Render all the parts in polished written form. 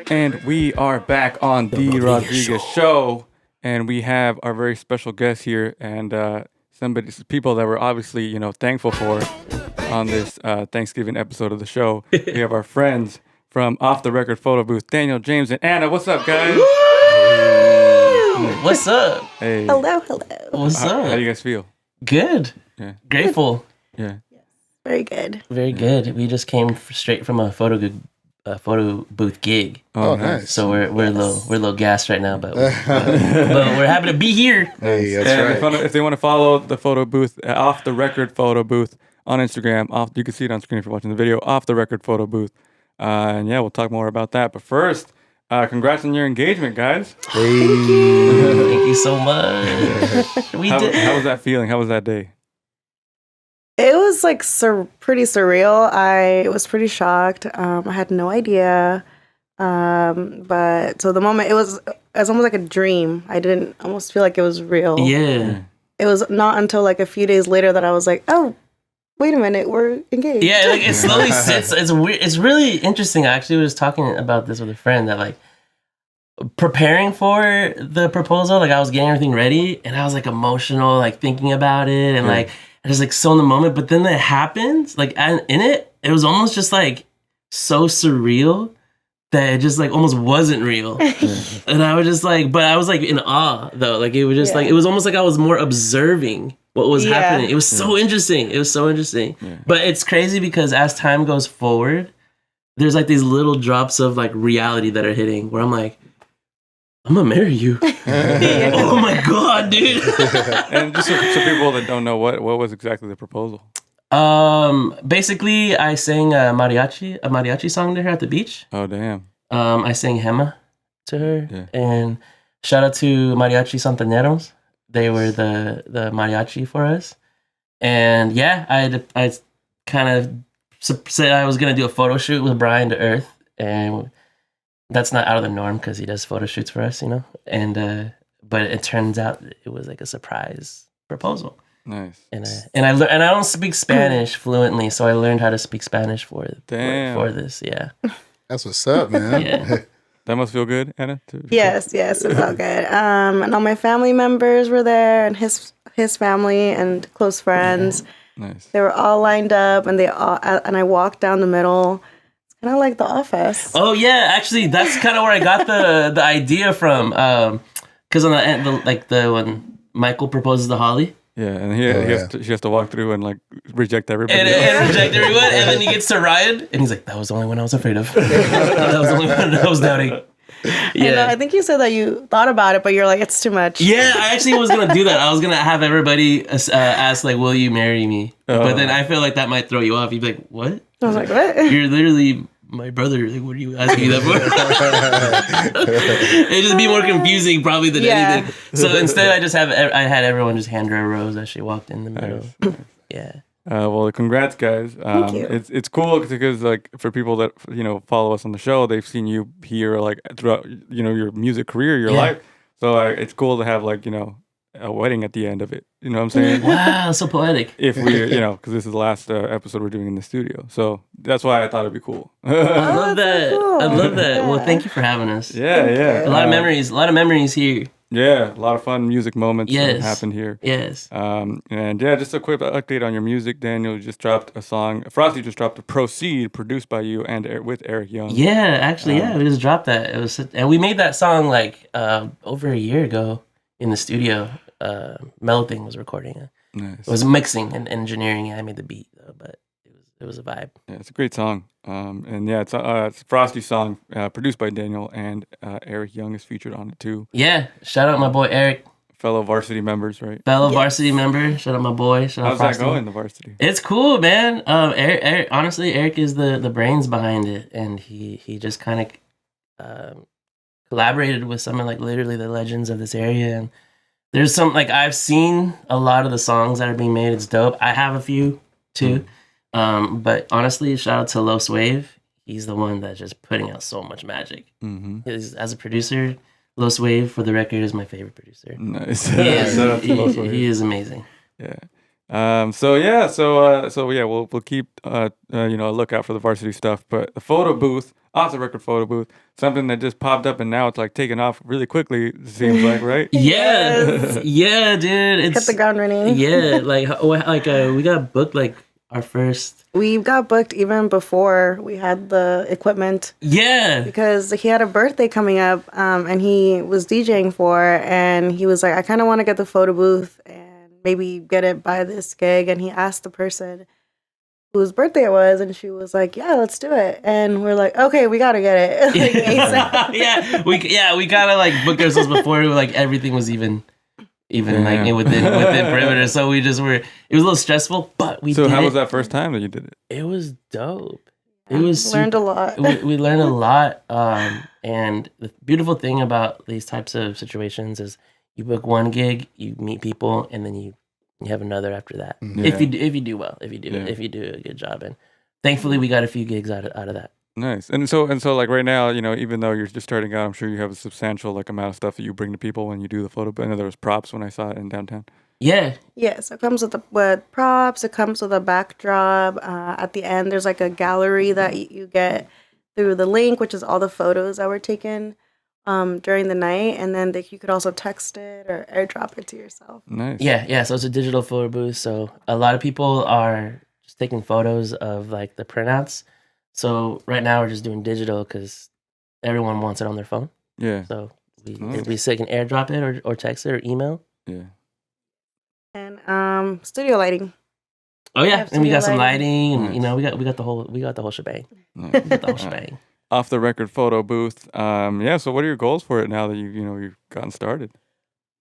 And we are back on the Rodriguez Show, and we have our very special guest here, and people that we're obviously thankful for on this Thanksgiving episode of the show. We have our friends from Off the Record Photobooth, Daniel, James, and Anna. What's up, guys? What's up? Hey. Hello. What's up? How do you guys feel? Good. Yeah. Grateful. Yeah. Very good. Very good. We just came straight from a photo booth gig. Oh, nice. So we're a little gassed right now, but we're happy to be here. Hey, that's right. If they want to follow the photo booth, Off the Record Photo Booth on Instagram, you can see it on screen if you're watching the video. Off the Record Photo Booth, and yeah, we'll talk more about that. But first, congrats on your engagement, guys. Hey. Thank you so much. How was that feeling? How was that day? It was like pretty surreal. I was pretty shocked. I had no idea. But so the moment, it was almost like a dream. I didn't almost feel like it was real. Yeah. It was not until like a few days later that I was like, oh, wait a minute, we're engaged. Yeah, like it slowly sits. It's weird. It's really interesting. I actually was talking about this with a friend that like preparing for the proposal, like I was getting everything ready and I was like emotional, like thinking about it and like I was like so in the moment. But then it happened, like in it was almost just like so surreal that it just like almost wasn't real. And I was just like, but I was like in awe though. Like it was just like, it was almost like I was more observing what was happening. It was so interesting. It was so interesting. Yeah. But it's crazy because as time goes forward, there's like these little drops of like reality that are hitting where I'm like, I'm gonna marry you. Oh my God, dude. And just for people that don't know, what was exactly the proposal? Basically I sang a mariachi song to her at the beach. Oh damn. I sang Hema to her, and shout out to Mariachi Santaneros. They were the mariachi for us, and yeah, I kind of said I was gonna do a photo shoot with Brian to Earth, and that's not out of the norm because he does photo shoots for us, and but it turns out it was like a surprise proposal. Nice. And I don't speak Spanish fluently, so I learned how to speak Spanish for this. Yeah. That's what's up, man. Yeah. That must feel good, Anna. Yes, it felt good. And all my family members were there, and his family and close friends. Nice. They were all lined up, and I walked down the middle. It's kind of like The Office. Oh yeah, actually, that's kind of where I got the idea from. Because on the end, when Michael proposes to Holly. Yeah, and she has to walk through and like reject everybody. And reject everyone, and then he gets to Ryan, and he's like, "That was the only one I was afraid of. That was the only one I was doubting." Yeah, I think you said that you thought about it, but you're like, it's too much. Yeah, I actually was gonna do that. I was gonna have everybody ask like, "Will you marry me?" But then I feel like that might throw you off. You'd be like, "What?" I was like, "What?" You're literally my brother. Like, what are you asking me that for? It'd just be more confusing probably than anything. So instead, I had everyone just hand her a rose as she walked in the middle. Nice. Yeah. Well, congrats, guys. Thank you. It's cool because like for people that follow us on the show, they've seen you here like throughout your music career, your life. So it's cool to have like a wedding at the end of it. You know what I'm saying? Wow, so poetic. If we, because this is the last episode we're doing in the studio, so that's why I thought it'd be cool. I love that. So cool. I love that. Yeah. Well, thank you for having us. Yeah. A lot of memories here. Yeah, a lot of fun music moments that happened here. Yes. And yeah, just a quick update on your music. Daniel just dropped a song. Frosty just dropped a Proceed, produced by you and with Eric Young. Yeah, actually, we just dropped that. And we made that song like over a year ago in the studio. Mellow Thing was recording it. Nice. It was mixing and engineering. I made the beat though, but it was a vibe. Yeah, it's a great song. And yeah, it's a Frosty song produced by Daniel, and Eric Young is featured on it too. Yeah, shout out my boy Eric. Fellow varsity members, right? Varsity member. Shout out my boy. Shout out How's that going, the varsity? It's cool, man. Eric, honestly, Eric is the brains behind it, and he just kind of collaborated with some of like literally the legends of this area. And there's some like I've seen a lot of the songs that are being made. It's dope. I have a few too. But honestly, shout out to Los Wave. He's the one that's just putting out so much magic. Mm-hmm. As a producer, Los Wave, for the record, is my favorite producer. Nice. He is amazing. Yeah. So yeah, we'll keep a lookout for the varsity stuff. But the photo booth, off the record photo booth, something that just popped up and now it's like taking off really quickly. It seems like, right? Yeah, yeah, dude. It's Hit the ground running. Yeah, we got booked like our first. We got booked even before we had the equipment Yeah, because he had a birthday coming up, and he was DJing for, and he was like, I kind of want to get the photo booth and maybe get it by this gig. And he asked the person whose birthday it was, and she was like, yeah, let's do it. And we're like, okay, we gotta get it. Like, ASAP. we gotta like book ourselves before like everything was even like within perimeter. So we just were. It was a little stressful, but we. So did how it. was that first time that you did it? It was dope. It was learned a lot. We learned a lot. And the beautiful thing about these types of situations is you book one gig, you meet people, and then you have another after that. Yeah. If you do well, if you do a good job, and thankfully we got a few gigs out of that. Nice. And so like right now, even though you're just starting out, I'm sure you have a substantial like amount of stuff that you bring to people when you do the photo. I know there was props when I saw it in downtown. Yeah. Yeah, so it comes with props. It comes with a backdrop. At the end, there's like a gallery that you get through the link, which is all the photos that were taken during the night. And then you could also text it or airdrop it to yourself. Nice. Yeah. So it's a digital photo booth. So a lot of people are just taking photos of like the printouts. So right now we're just doing digital because everyone wants it on their phone. Yeah. So we can airdrop it or text it or email. Yeah. And studio lighting. Oh yeah, and we got some lighting, and Nice. we got the whole shebang. Nice. We got the whole shebang. Off the record photo booth. So what are your goals for it now that you've gotten started?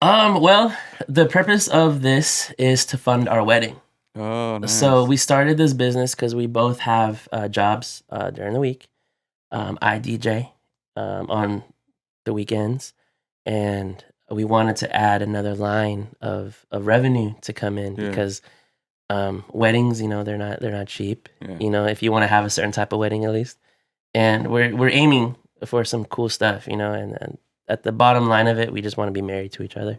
Well, the purpose of this is to fund our wedding. Oh, nice. So we started this business because we both have jobs during the week. I DJ on the weekends, and we wanted to add another line of revenue to come in because weddings, they're not cheap. Yeah. If you want to have a certain type of wedding at least, and we're aiming for some cool stuff, and at the bottom line of it, we just want to be married to each other,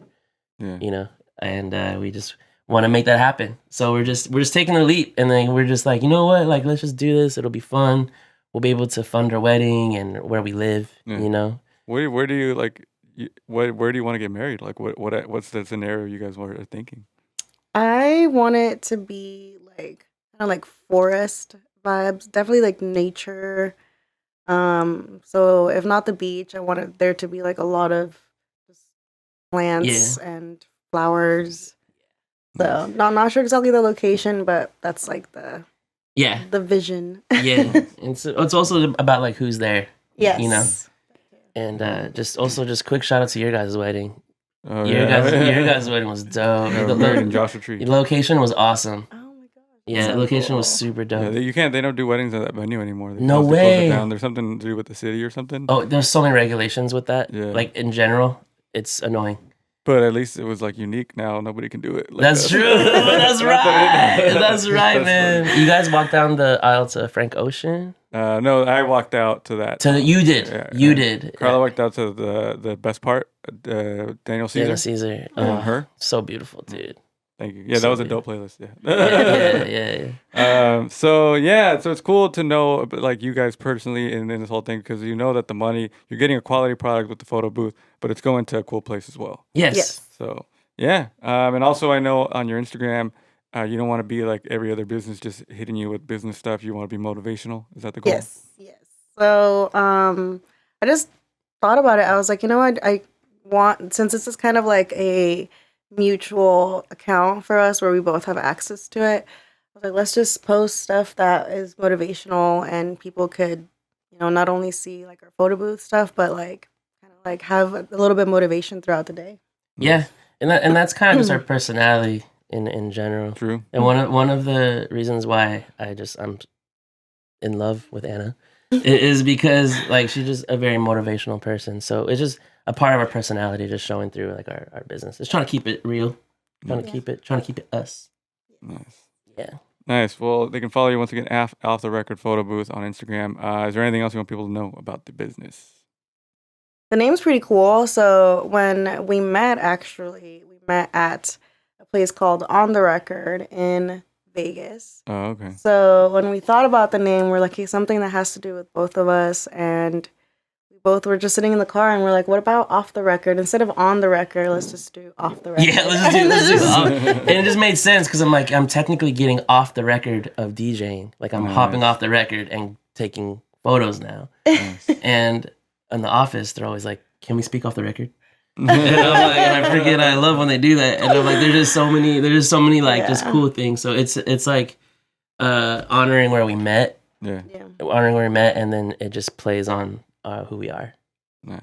and we just want to make that happen. So we're just taking a leap, and then we're just like, you know what, like let's just do this. It'll be fun. We'll be able to fund our wedding and where we live. Yeah. Where do you like? Where do you want to get married? Like what's the scenario you guys were thinking? I want it to be like kind of like forest vibes, definitely like nature. So if not the beach, I want there to be like a lot of just plants and flowers. So not sure exactly the location, but that's like the vision. Yeah, and so it's also about like who's there. Yes. And just quick shout out to your guys' wedding. Oh, your guys' wedding was dope. Yeah, married in Joshua Tree. The location was awesome. Oh my god. Yeah, the location was super dope. Yeah, they don't do weddings at that venue anymore. No closed it way. down. There's something to do with the city or something. Oh, there's so many regulations with that. Yeah. Like in general, it's annoying. But at least it was like unique. Now nobody can do it. Like That's true. That's right. That's right, man. Funny. You guys walked down the aisle to Frank Ocean? No, I walked out to that. You did. Yeah, You did. Carla walked out to the best part. Daniel Caesar. Daniel Caesar. And her. So beautiful, dude. Thank you. Yeah, that was a dope playlist. Yeah. So it's cool to know like you guys personally in this whole thing because you know that the money you're getting a quality product with the photo booth, but it's going to a cool place as well. Yes. So and also I know on your Instagram, you don't want to be like every other business just hitting you with business stuff. You want to be motivational. Is that the goal? Yes. So I just thought about it. I was like, you know what? I want, since this is kind of like a mutual account for us where we both have access to it, I was like, let's just post stuff that is motivational and people could, not only see like our photo booth stuff, but like kind of like have a little bit of motivation throughout the day. Yeah. And that's kind of just our personality in general. True. And one of the reasons why I'm in love with Anna is because like she's just a very motivational person. So it's just a part of our personality just showing through like our business. It's trying to keep it real. Trying to keep it us. Nice. Yeah. Nice. Well, they can follow you once again off the record photo booth on Instagram. Is there anything else you want people to know about the business? The name's pretty cool. So when we met at a place called On The Record in Vegas. Oh, okay. So when we thought about the name, we're like, hey, something that has to do with both of us. And we both were just sitting in the car and we're like, what about Off The Record? Instead of On The Record, let's just do Off The Record. Yeah, let's do and it just made sense because I'm technically getting off the record of DJing. Like I'm hopping off the record and taking photos now. And in the office, they're always like, can we speak off the record? And I forget. I love when they do that. And I'm like, there's just so many like just cool things. So it's like honoring where we met. Yeah. Honoring where we met, and then it just plays on who we are. Nice.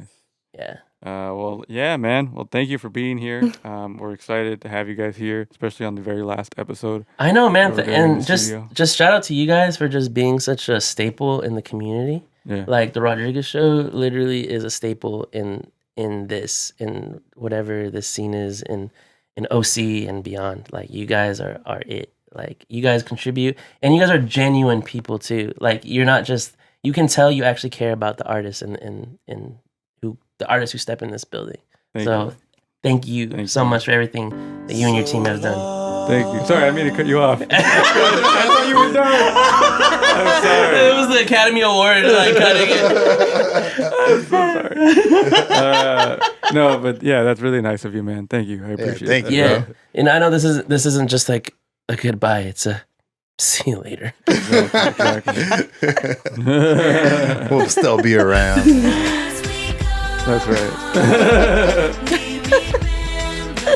Yeah. Well, yeah, man. Well, thank you for being here. We're excited to have you guys here, especially on the very last episode. I know, man. We're doing in And the studio. just shout out to you guys for just being such a staple in the community. Yeah. Like the Rodriguez Show literally is a staple in whatever this scene is in OC and beyond. Like you guys are it. Like you guys contribute, and you guys are genuine people too. Like you're not just, you can tell you actually care about the artists and who the artists who step in this building. Thank you so much for everything that you and your team have done. Thank you. Sorry, I didn't mean to cut you off. I thought you were done. I'm sorry. It was the Academy Award, like cutting it. I'm so sorry. No, but yeah, that's really nice of you, man. Thank you. I appreciate thank that. you. Yeah, Bro. and I know this isn't just like a goodbye. It's a see you later. Exactly. We'll still be around. That's right.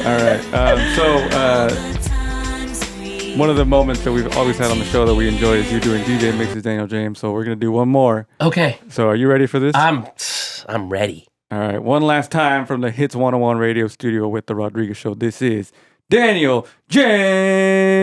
All right. One of the moments that we've always had on the show that we enjoy is you doing DJ mixes, Daniel James. So we're gonna do one more. Okay. So are you ready for this? I'm ready. All right. One last time from the Hits 101 radio studio with the Rodriguez Show. This is Daniel James.